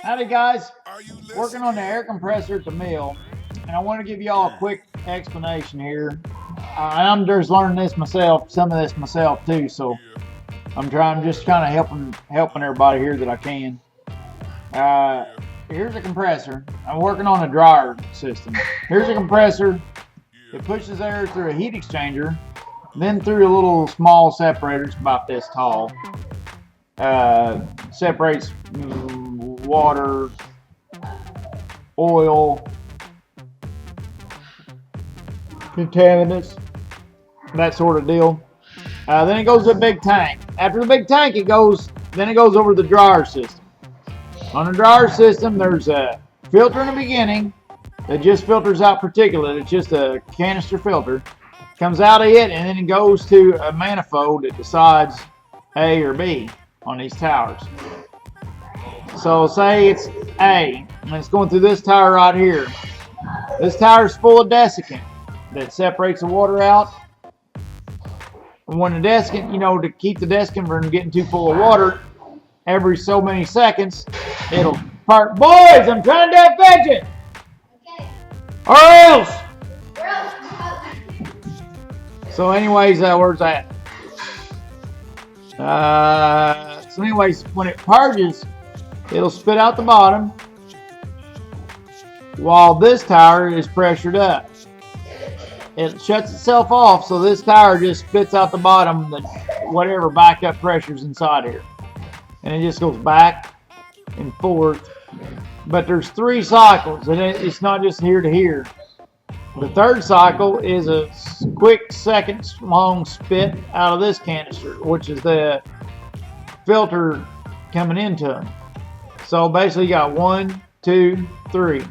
Howdy guys, working on the air compressor at the mill, and I want to give y'all a quick explanation here. I'm just learning this myself, some of this myself too, so I'm just kind of helping everybody here that I can. Here's a compressor. I'm working on a dryer system. Here's a compressor. It pushes air through a heat exchanger, then through a little small separator. It's about this tall. Separates water, oil, contaminants, that sort of deal. Then it goes to a big tank. After the big tank, it goes over the dryer system. On the dryer system, there's a filter in the beginning that just filters out particulate. It's just a canister filter. Comes out of it, and then it goes to a manifold that decides A or B on these towers. So say it's A, and it's going through this tower right here. This tower is full of desiccant that separates the water out. And when the desiccant, to keep the desiccant from getting too full of water, every so many seconds, it'll part. Boys, I'm trying to fetch it. Okay. Or else. So anyways, where's that? So anyways, when it purges, it'll spit out the bottom while this tower is pressured up. It shuts itself off, so this tower just spits out the bottom, whatever backup pressure's inside here. And it just goes back and forth. But there's 3 cycles, and it's not just here to here. The third cycle is a quick second-long spit out of this canister, which is the filter coming into them. So basically you got 1, 2, 3.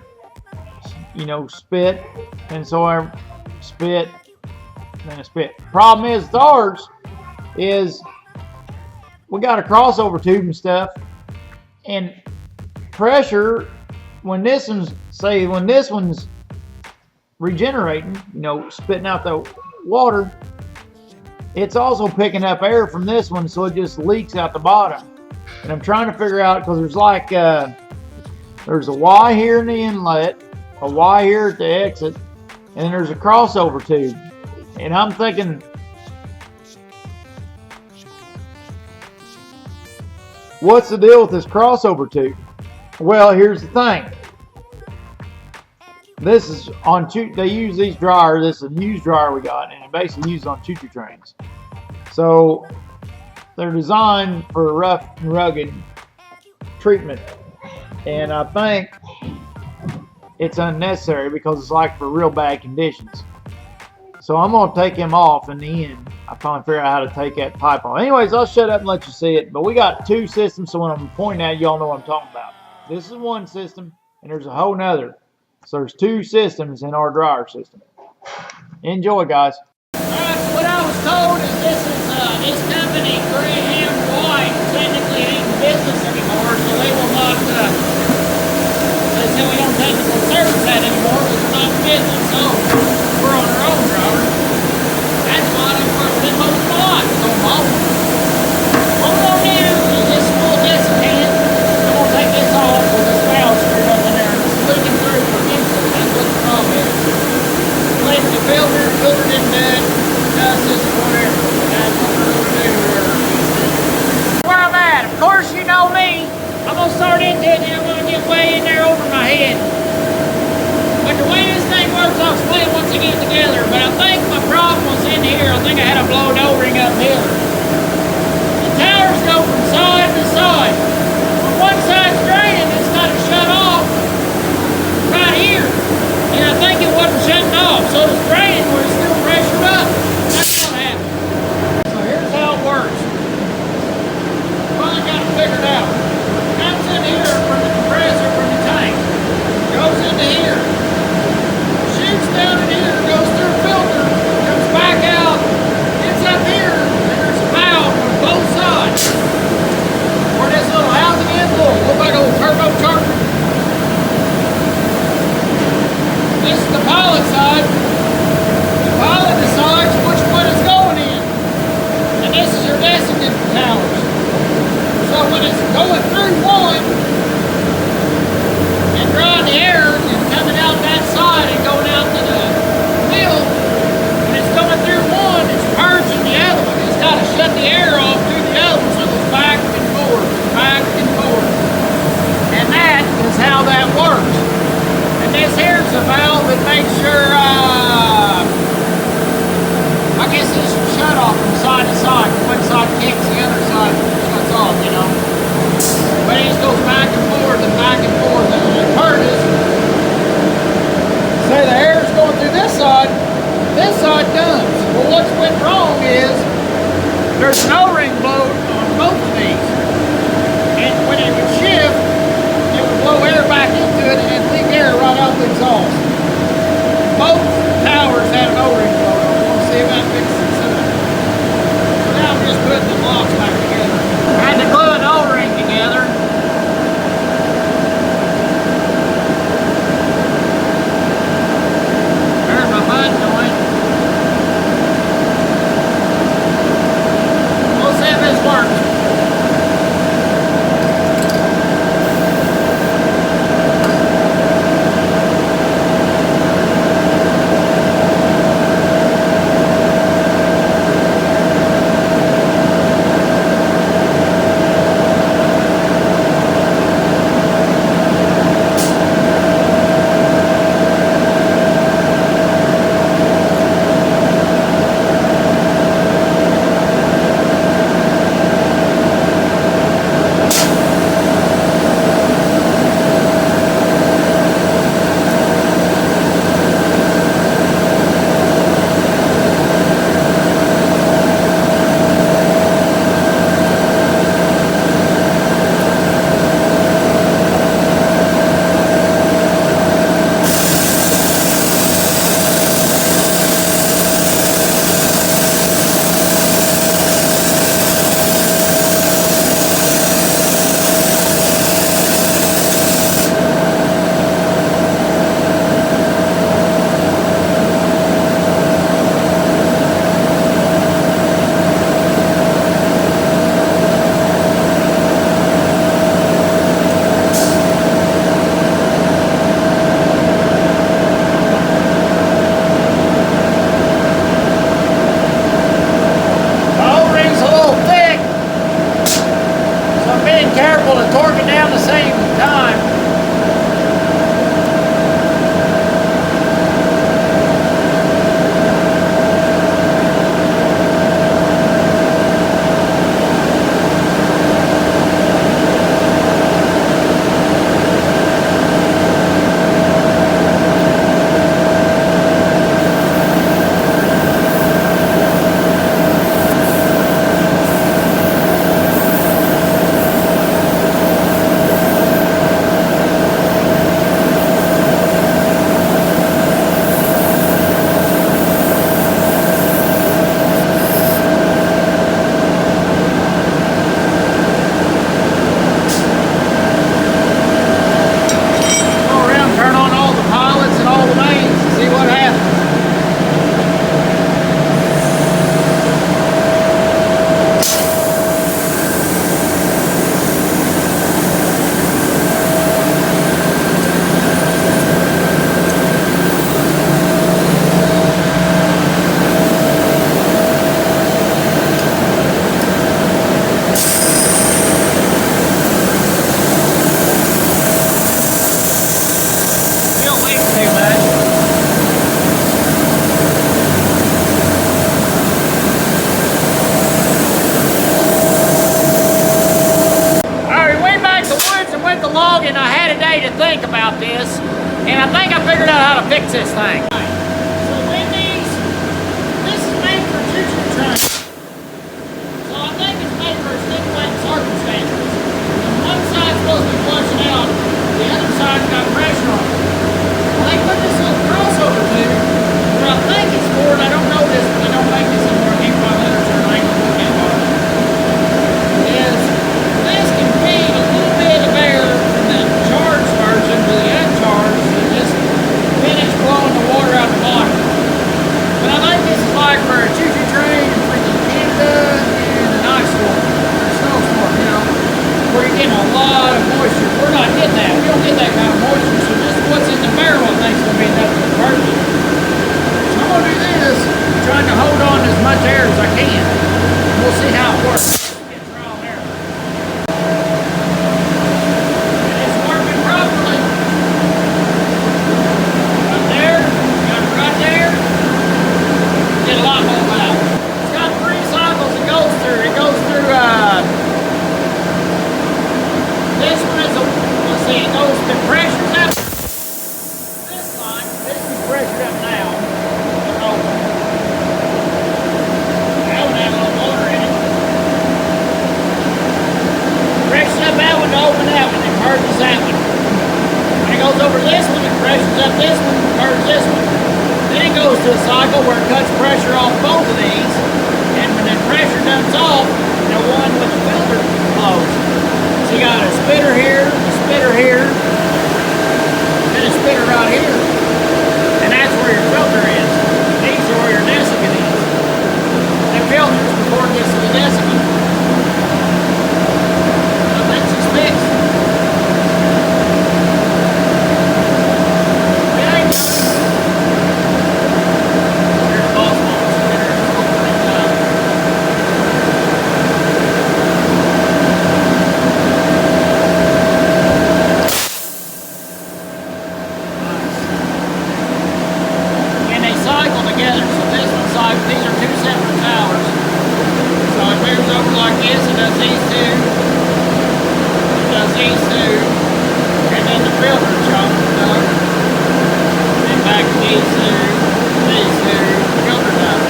Spit, and so I spit, then a spit. Problem is with ours is we got a crossover tube and stuff, and pressure when this one's regenerating, spitting out the water, it's also picking up air from this one, so it just leaks out the bottom. And I'm trying to figure out, because there's a Y here in the inlet, a Y here at the exit, and then there's a crossover tube. And I'm thinking, what's the deal with this crossover tube? Well, here's the thing. This is on they use these dryers. This is a used dryer we got, and it basically used on choo-choo trains. So they're designed for rough and rugged treatment, and I think it's unnecessary because it's like for real bad conditions. So I'm gonna take him off in the end. I finally figure out how to take that pipe off. Anyways, I'll shut up and let you see it. But we got 2 systems, so when I'm pointing at y'all know what I'm talking about. This is one system, and there's a whole nother. So there's 2 systems in our dryer system. Enjoy, guys. Alright, so what I was told is this company, Graham White, technically ain't in business anymore, so they will not, they say we don't technical service that anymore because we're not in business, so we're on our own dryer. That's why I'm working in most of my life, so I'm home. What we're going to do is this full desiccant. I'm going to take this off with this valve screwed up in there, and it's leaking through from inside. That's what the problem is. Cleaning the filter didn't do it, dust this or whatever. That's what we're going to do here. Where I'm at, of course you know me. I'm going to start into it and I'm going to get way in there over my head. But the way this thing works, I'll explain once I get it together. But I think my problem was in here. I think I had a blown O-ring uphill. The towers go from side to side. When one side's draining, it's got to shut off right here. And I think it wasn't shutting off, so it's draining where it's still pressured up. That's what happened. So here's how it works. Finally got it figured out. It comes in here from the compressor from the tank. Goes into here. Shoots down in here, goes through a filter, comes back out, ends up here, and there's a valve on both sides. way to think about this, and I think I figured out how to fix this thing. So when this is made for choo-choo trains. So I think it's made for stipulated circumstances. And one side's supposed to be flushing out, the other side's got pressure on it. Well, they put this little crossover tube, where I think it's for it. I don't know this, but they don't make this anymore. I can't find literature, and I ain't gonna look at it. Is this can feed a little bit of air from the charged version to the uncharged, and just finish blowing the water out the bottom. But I think this is like for a choo-choo train in freaking Canada and an ice storm, or a snowstorm, you know, where you're getting a lot of moisture. We're not getting that. We don't get that kind of moisture, so just what's in the barrel I think is going to be enough for the purpose. So I'm going to do this, trying to hold on to as much air as I can. We'll see how it works. Get trial and error. And it's working properly. Right there, got it right there. Get a lot more out. It's got 3 cycles it goes through. It goes through, this one is let's see, it goes to pressure's up. This line, this is pressured up now. It's open. That one had a little water in it. Pressures up that one to open that one. It merges that one. When it goes over this one, it pressures up this one, merges this one. Then it goes to a cycle where it cuts pressure off both of these. And when the pressure dump's off, the one with the filter blows. So you got a spitter here, a spitter here, and a spitter right here. And that's where your filter is. These are where your desiccant is. The filters before it gets to the desiccant. I think she's fixed. It ain't done. Here's the boss man. Together, so this one's like, these are 2 separate towers. So it moves over like this, it does these 2, it does these 2, and then the filter jumps up, and back to these 2, filter up.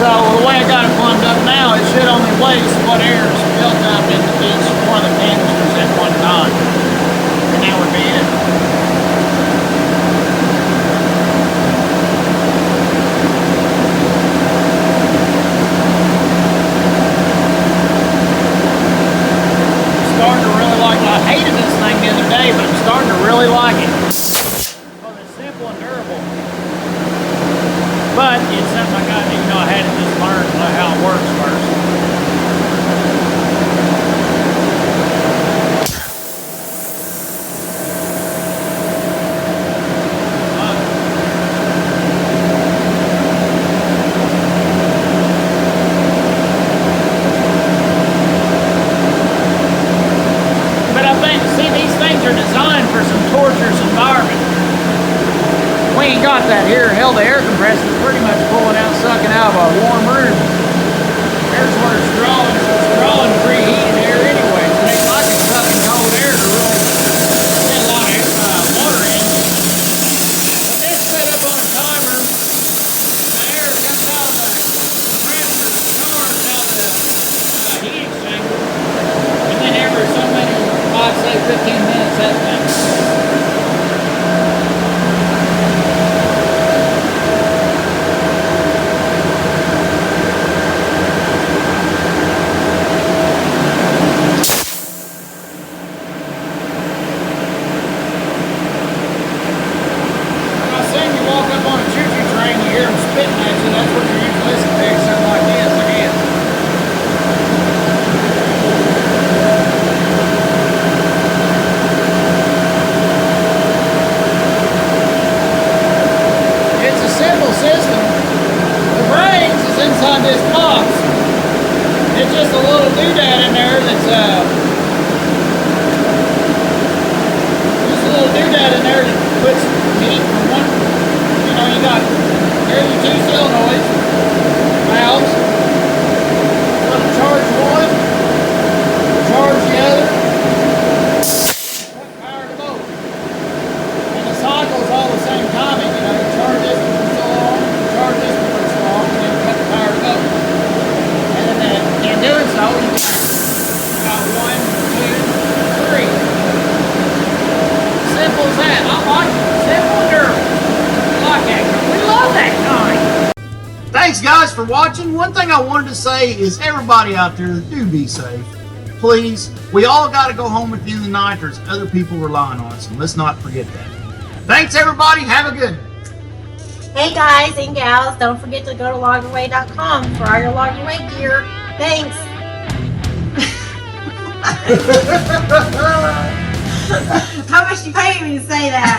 So the way I got it plumbed up now, it should only waste what air is built up into each one of the canisters at one time. And that would be it. Starting to really like it. I hated this thing the other day, but I'm starting to really like it. Because it's simple and durable. But it's something I got to, I had to just learn how it works first. Designed for some torturous environment. We ain't got that here. Hell, the air compressor is pretty much pulling out, sucking out of a warm room. There's what it's drawing. So it's drawing preheated air anyway. So it ain't like it's sucking cold air to really get a lot of water in. But this set up on a timer. The air comes out of the compressor, charged out the heat exchanger. And then every so many, I'd say 15 minutes, that thing. I've seen you walk up on a choo-choo train, you hear them spitting at you, that's what you're usually listening to, something like this, I guess. System. The brains is inside this box. It's just a little doodad in there that's just a little doodad in there that puts heat from one, you got, here's your 2 solenoids, valves, let them charge one, charge the other, power to both. for watching. One thing I wanted to say is everybody out there, do be safe. Please, we all got to go home at the end of the night. There's other people relying on us, and let's not forget that. Thanks, everybody. Have a good one. Hey guys and gals, don't forget to go to logyourway.com for all your log your way gear. Thanks. How much you paying me to say that?